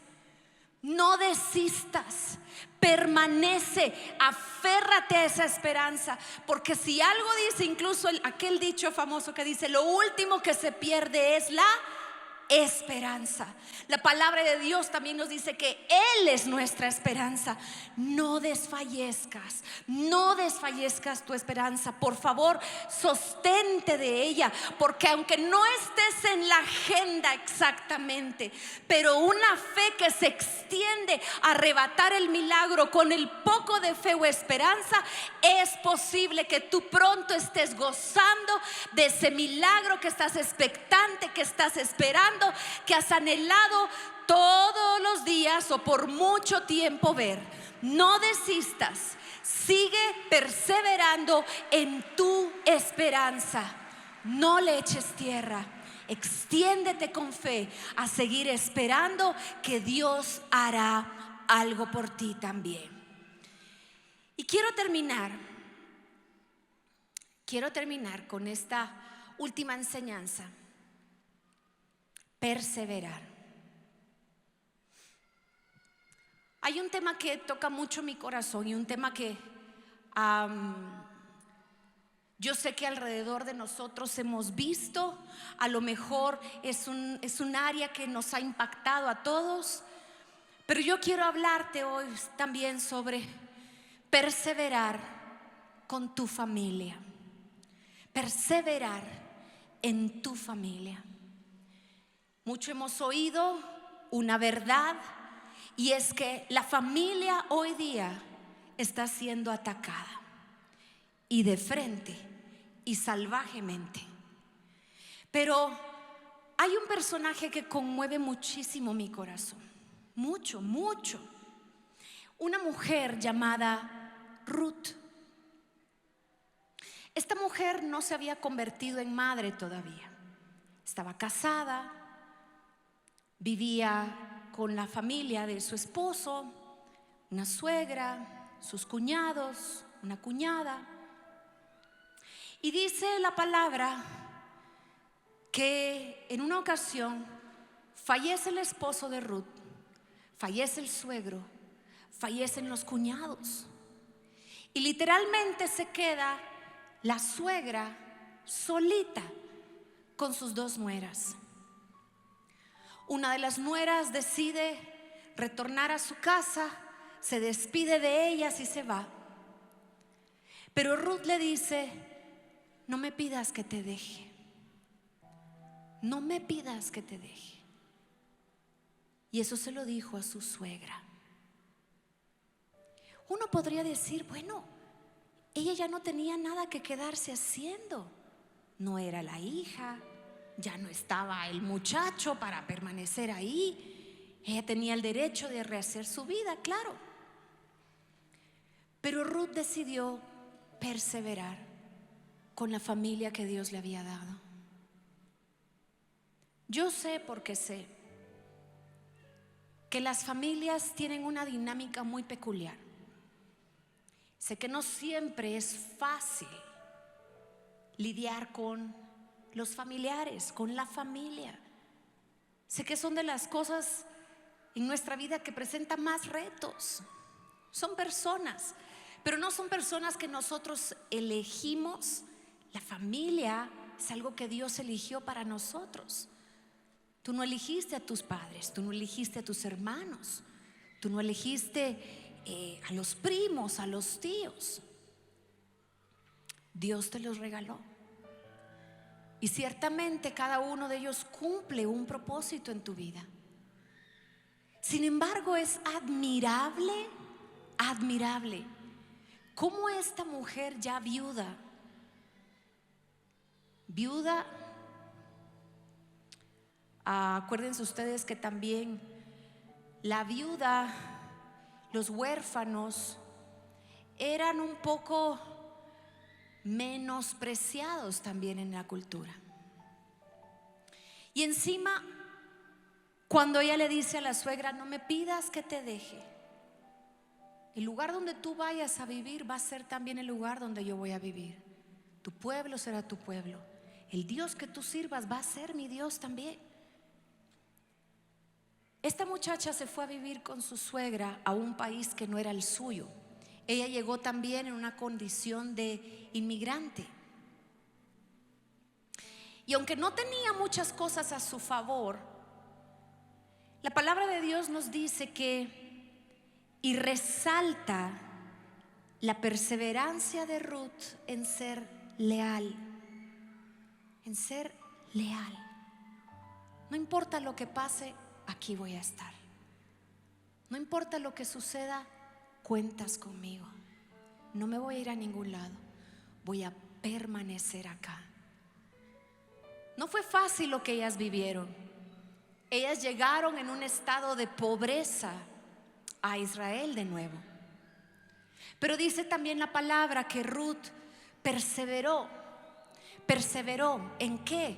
[SPEAKER 1] no desistas. Permanece, aférrate a esa esperanza, porque si algo dice incluso aquel dicho famoso que dice: lo último que se pierde es la esperanza. La palabra de Dios también nos dice que Él es nuestra esperanza. No desfallezcas, no desfallezcas tu esperanza. Por favor, sostente de ella, porque aunque no estés en la agenda exactamente, pero una fe que se extiende a arrebatar el milagro con el poco de fe o esperanza, es posible que tú pronto estés gozando de ese milagro que estás expectante, que estás esperando, que has anhelado todos los días o por mucho tiempo ver. No desistas, sigue perseverando en tu esperanza. No le eches tierra, extiéndete con fe a seguir esperando que Dios hará algo por ti también. Y quiero terminar con esta última enseñanza: perseverar. Hay un tema que toca mucho mi corazón y un tema que Yo sé que alrededor de nosotros hemos visto, a lo mejor es un área que nos ha impactado a todos, pero yo quiero hablarte hoy también sobre perseverar con tu familia. Perseverar en tu familia. Mucho hemos oído una verdad, y es que la familia hoy día está siendo atacada, y de frente y salvajemente. Pero hay un personaje que conmueve muchísimo mi corazón, mucho, mucho. Una mujer llamada Ruth. Esta mujer no se había convertido en madre todavía. Estaba casada, vivía con la familia de su esposo, una suegra, sus cuñados, una cuñada. Y dice la palabra que en una ocasión fallece el esposo de Ruth, fallece el suegro, fallecen los cuñados, y literalmente se queda la suegra solita con sus dos nueras. Una de las nueras decide retornar a su casa, se despide de ellas y se va. Pero Ruth le dice: no me pidas que te deje, no me pidas que te deje. Y eso se lo dijo a su suegra. Uno podría decir, bueno, ella ya no tenía nada que quedarse haciendo. No era la hija, ya no estaba el muchacho para permanecer ahí. Ella tenía el derecho de rehacer su vida, claro. Pero Ruth decidió perseverar con la familia que Dios le había dado. Yo sé, porque sé, que las familias tienen una dinámica muy peculiar. Sé que no siempre es fácil lidiar con los familiares, con la familia. Sé que son de las cosas en nuestra vida que presentan más retos. Son personas, pero no son personas que nosotros elegimos. La familia es algo que Dios eligió para nosotros. Tú no elegiste a tus padres, tú no elegiste a tus hermanos, tú no elegiste a los primos, a los tíos. Dios te los regaló. Y ciertamente cada uno de ellos cumple un propósito en tu vida. Sin embargo, es admirable, admirable cómo esta mujer ya viuda, acuérdense ustedes que también la viuda, los huérfanos eran un poco menospreciados también en la cultura. Y encima, cuando ella le dice a la suegra: no me pidas que te deje, el lugar donde tú vayas a vivir va a ser también el lugar donde yo voy a vivir. Tu pueblo será tu pueblo, el Dios que tú sirvas va a ser mi Dios también. Esta muchacha se fue a vivir con su suegra a un país que no era el suyo. Ella llegó también en una condición de inmigrante. Y aunque no tenía muchas cosas a su favor, la palabra de Dios nos dice que, y resalta la perseverancia de Ruth en ser leal. En ser leal. No importa lo que pase, aquí voy a estar. No importa lo que suceda, cuentas conmigo. No me voy a ir a ningún lado, voy a permanecer acá. No fue fácil lo que ellas vivieron. Ellas llegaron en un estado de pobreza a Israel de nuevo. Pero dice también la palabra que Ruth perseveró. ¿Perseveró en qué?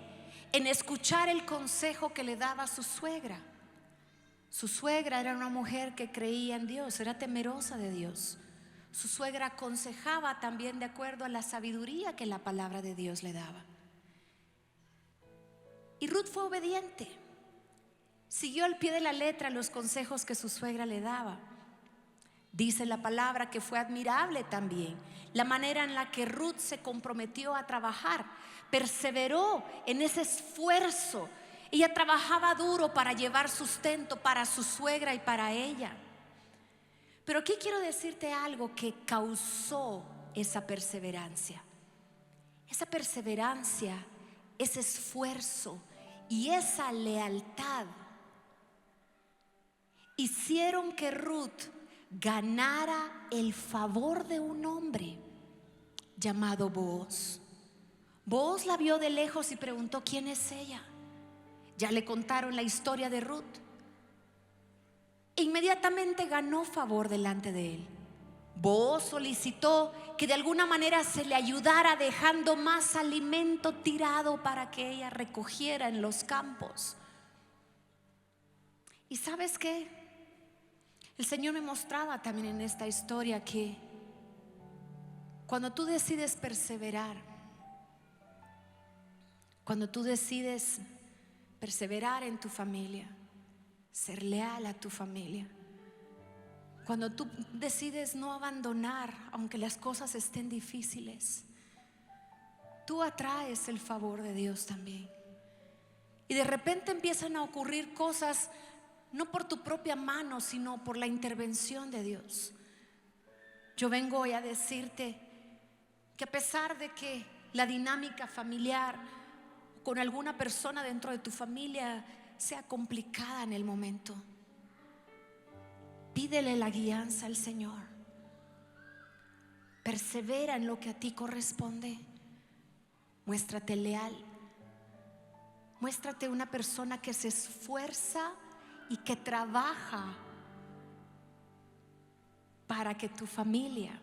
[SPEAKER 1] En escuchar el consejo que le daba su suegra. Su suegra era una mujer que creía en Dios, era temerosa de Dios. Su suegra aconsejaba también de acuerdo a la sabiduría que la palabra de Dios le daba. Y Ruth fue obediente. Siguió al pie de la letra los consejos que su suegra le daba. Dice la palabra que fue admirable también la manera en la que Ruth se comprometió a trabajar, perseveró en ese esfuerzo. Ella trabajaba duro para llevar sustento para su suegra y para ella. Pero aquí quiero decirte algo que causó esa perseverancia. Esa perseverancia, ese esfuerzo y esa lealtad hicieron que Ruth ganara el favor de un hombre llamado Booz. Booz la vio de lejos y preguntó: ¿quién es ella? Ya le contaron la historia de Ruth. E inmediatamente ganó favor delante de él. Booz solicitó que de alguna manera se le ayudara dejando más alimento tirado para que ella recogiera en los campos. ¿Y sabes qué? El Señor me mostraba también en esta historia que cuando tú decides perseverar, cuando tú decides perseverar en tu familia, ser leal a tu familia, cuando tú decides no abandonar aunque las cosas estén difíciles, tú atraes el favor de Dios también. Y de repente empiezan a ocurrir cosas no por tu propia mano, sino por la intervención de Dios. Yo vengo hoy a decirte que a pesar de que la dinámica familiar con alguna persona dentro de tu familia sea complicada en el momento, pídele la guianza al Señor. Persevera en lo que a ti corresponde. Muéstrate leal. Muéstrate una persona que se esfuerza y que trabaja para que tu familia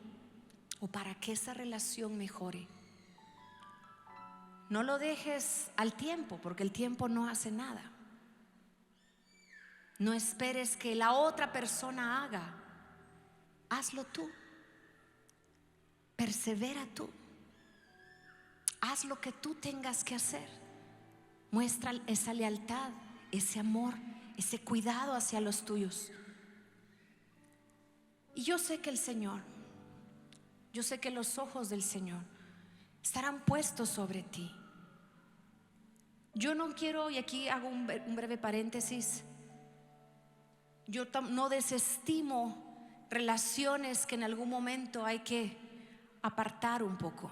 [SPEAKER 1] o para que esa relación mejore. No lo dejes al tiempo, porque el tiempo no hace nada. No esperes que la otra persona haga. Hazlo tú. Persevera tú. Haz lo que tú tengas que hacer. Muestra esa lealtad, ese amor, ese cuidado hacia los tuyos. Y yo sé que el Señor, yo sé que los ojos del Señor estarán puestos sobre ti. Yo no quiero, y aquí hago un breve paréntesis, yo no desestimo relaciones que en algún momento hay que apartar un poco.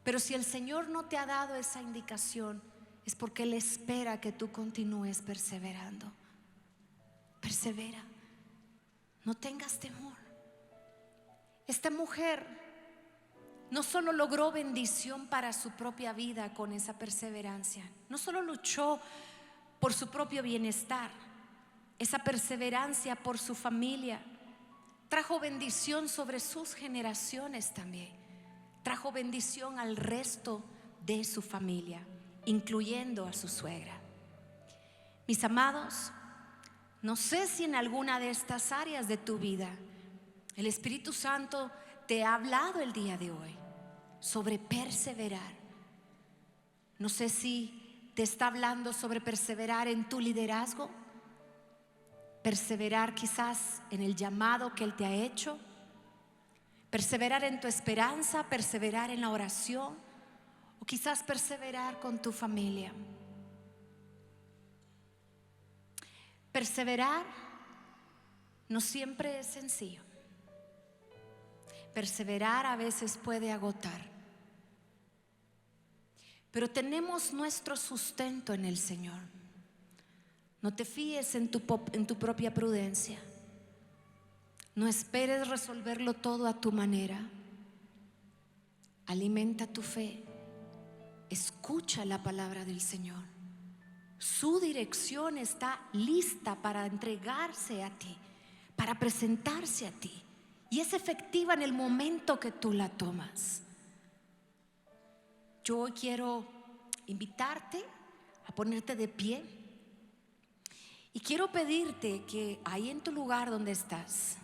[SPEAKER 1] Pero si el Señor no te ha dado esa indicación, es porque Él espera que tú continúes perseverando. Persevera, no tengas temor. Esta mujer no solo logró bendición para su propia vida con esa perseverancia, no solo luchó por su propio bienestar, esa perseverancia por su familia trajo bendición sobre sus generaciones también, trajo bendición al resto de su familia, incluyendo a su suegra. Mis amados, no sé si en alguna de estas áreas de tu vida el Espíritu Santo te ha hablado el día de hoy sobre perseverar. No sé si te está hablando sobre perseverar en tu liderazgo, perseverar quizás en el llamado que Él te ha hecho, perseverar en tu esperanza, perseverar en la oración, o quizás perseverar con tu familia. Perseverar no siempre es sencillo. Perseverar a veces puede agotar, pero tenemos nuestro sustento en el Señor. No te fíes en tu propia prudencia. No esperes resolverlo todo a tu manera. Alimenta tu fe. Escucha la palabra del Señor. Su dirección está lista para entregarse a ti, para presentarse a ti, y es efectiva en el momento que tú la tomas. Yo hoy quiero invitarte a ponerte de pie y quiero pedirte que ahí en tu lugar donde estás,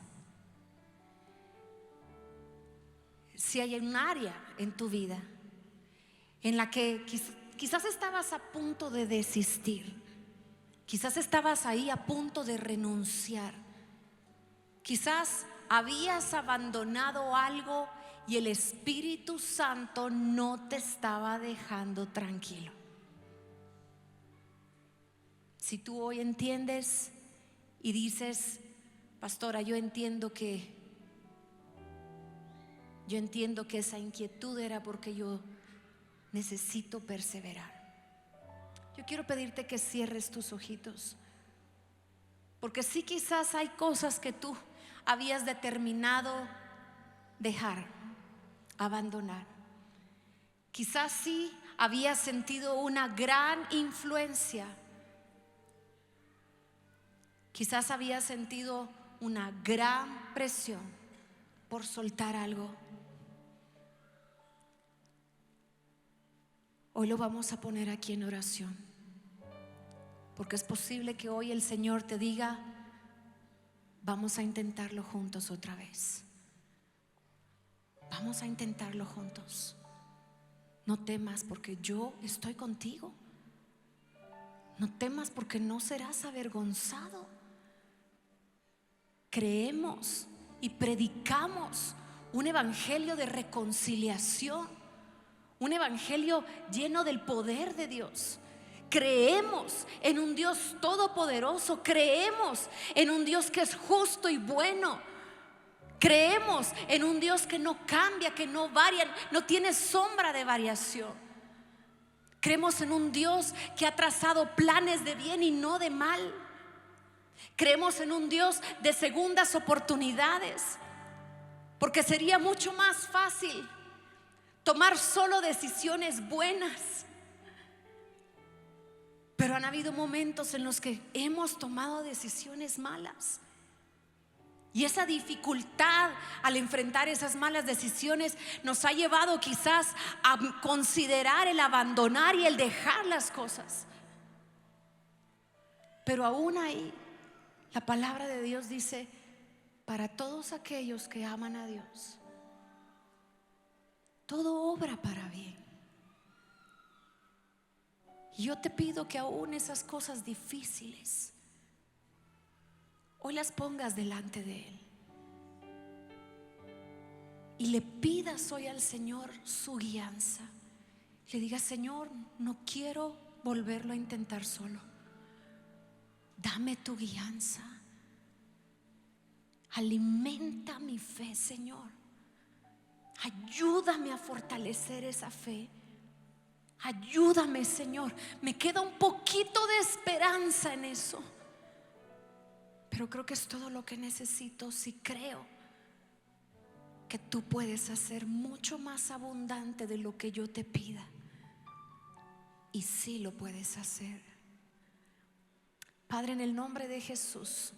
[SPEAKER 1] si hay un área en tu vida en la que quizás estabas a punto de desistir, quizás estabas ahí a punto de renunciar, Quizás habías abandonado algo y el Espíritu Santo no te estaba dejando tranquilo. Si tú hoy entiendes y dices: pastora, yo entiendo que esa inquietud era porque yo necesito perseverar. Yo quiero pedirte que cierres tus ojitos, porque sí, quizás hay cosas que tú habías determinado dejar, abandonar. Quizás sí habías sentido una gran influencia. Quizás habías sentido una gran presión por soltar algo. Hoy lo vamos a poner aquí en oración, porque es posible que hoy el Señor te diga: vamos a intentarlo juntos otra vez. Vamos a intentarlo juntos. No temas, porque yo estoy contigo. No temas, porque no serás avergonzado. Creemos y predicamos un evangelio de reconciliación, un evangelio lleno del poder de Dios. Creemos en un Dios todopoderoso. Creemos en un Dios que es justo y bueno. Creemos en un Dios que no cambia, que no varia, no tiene sombra de variación. Creemos en un Dios que ha trazado planes de bien y no de mal. Creemos en un Dios de segundas oportunidades, porque sería mucho más fácil tomar solo decisiones buenas. Pero han habido momentos en los que hemos tomado decisiones malas, y esa dificultad al enfrentar esas malas decisiones nos ha llevado quizás a considerar el abandonar y el dejar las cosas. Pero aún ahí, la palabra de Dios dice: para todos aquellos que aman a Dios, todo obra para bien. Y yo te pido que aún esas cosas difíciles hoy las pongas delante de Él y le pidas hoy al Señor su guianza. Le digas: Señor, no quiero volverlo a intentar solo. Dame tu guianza. Alimenta mi fe, Señor. Ayúdame a fortalecer esa fe. Ayúdame, Señor. Me queda un poquito de esperanza en eso, pero creo que es todo lo que necesito. Si creo que tú puedes hacer mucho más abundante de lo que yo te pida, y sí lo puedes hacer. Padre, en el nombre de Jesús,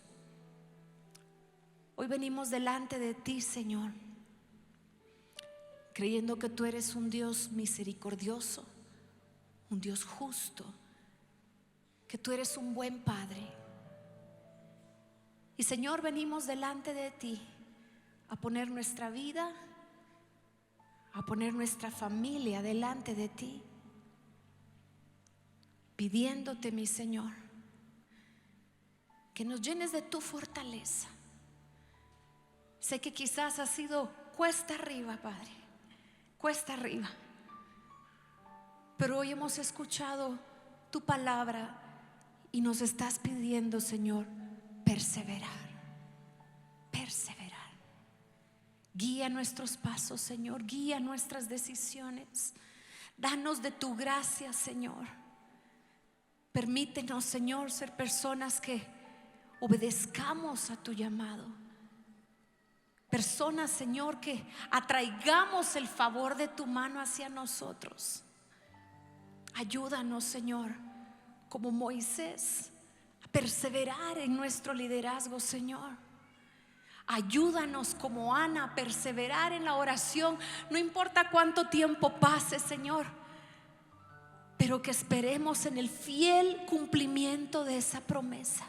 [SPEAKER 1] hoy venimos delante de ti, Señor, creyendo que tú eres un Dios misericordioso, un Dios justo, que tú eres un buen Padre. Y Señor, venimos delante de ti a poner nuestra vida, a poner nuestra familia delante de ti, pidiéndote, mi Señor, que nos llenes de tu fortaleza. Sé que quizás ha sido cuesta arriba, Padre, cuesta arriba, pero hoy hemos escuchado tu palabra y nos estás pidiendo, Señor, perseverar. Guía nuestros pasos, Señor. Guía nuestras decisiones. Danos de tu gracia, Señor. Permítenos, Señor, ser personas que obedezcamos a tu llamado. Personas, Señor, que atraigamos el favor de tu mano hacia nosotros. Ayúdanos, Señor, como Moisés, a perseverar en nuestro liderazgo, Señor. Ayúdanos como Ana a perseverar en la oración, no importa cuánto tiempo pase, Señor, pero que esperemos en el fiel cumplimiento de esa promesa.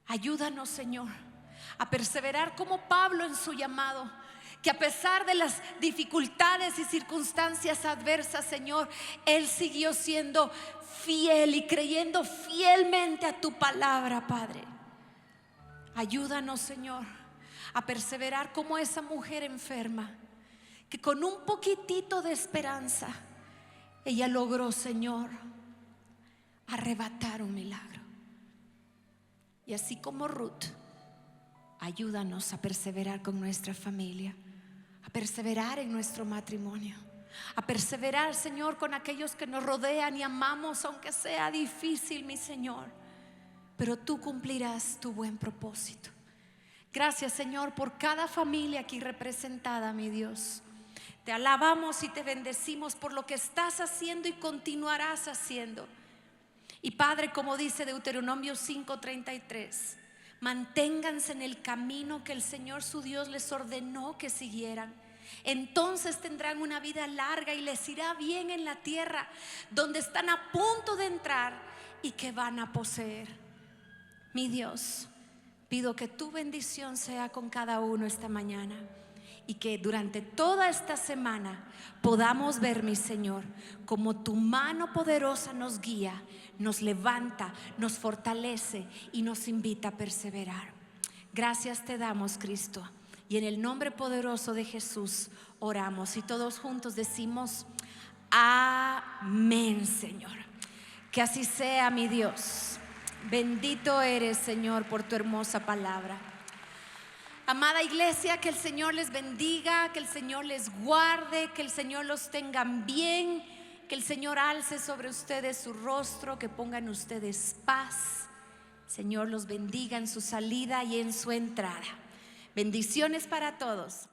[SPEAKER 1] Ayúdanos, Señor, a perseverar como Pablo en su llamado, que a pesar de las dificultades y circunstancias adversas, Señor, él siguió siendo fiel y creyendo fielmente a tu palabra, Padre. Ayúdanos, Señor, a perseverar como esa mujer enferma, que con un poquitito de esperanza ella logró, Señor, arrebatar un milagro. Y así como Ruth, ayúdanos a perseverar con nuestra familia, a perseverar en nuestro matrimonio, a perseverar, Señor, con aquellos que nos rodean y amamos, aunque sea difícil, mi Señor, pero tú cumplirás tu buen propósito. Gracias, Señor, por cada familia aquí representada, mi Dios. Te alabamos y te bendecimos por lo que estás haciendo y continuarás haciendo. Y Padre, como dice Deuteronomio 5:33, manténganse en el camino que el Señor su Dios les ordenó que siguieran. Entonces tendrán una vida larga y les irá bien en la tierra donde están a punto de entrar y que van a poseer. Mi Dios, pido que tu bendición sea con cada uno esta mañana y que durante toda esta semana podamos ver, mi Señor, como tu mano poderosa nos guía, nos levanta, nos fortalece y nos invita a perseverar. Gracias te damos, Cristo, y en el nombre poderoso de Jesús oramos y todos juntos decimos amén, Señor. Que así sea, mi Dios. Bendito eres, Señor, por tu hermosa palabra. Amada iglesia, que el Señor les bendiga, que el Señor les guarde, que el Señor los tenga bien, que el Señor alce sobre ustedes su rostro, que ponga en ustedes paz. Señor los bendiga en su salida y en su entrada. Bendiciones para todos.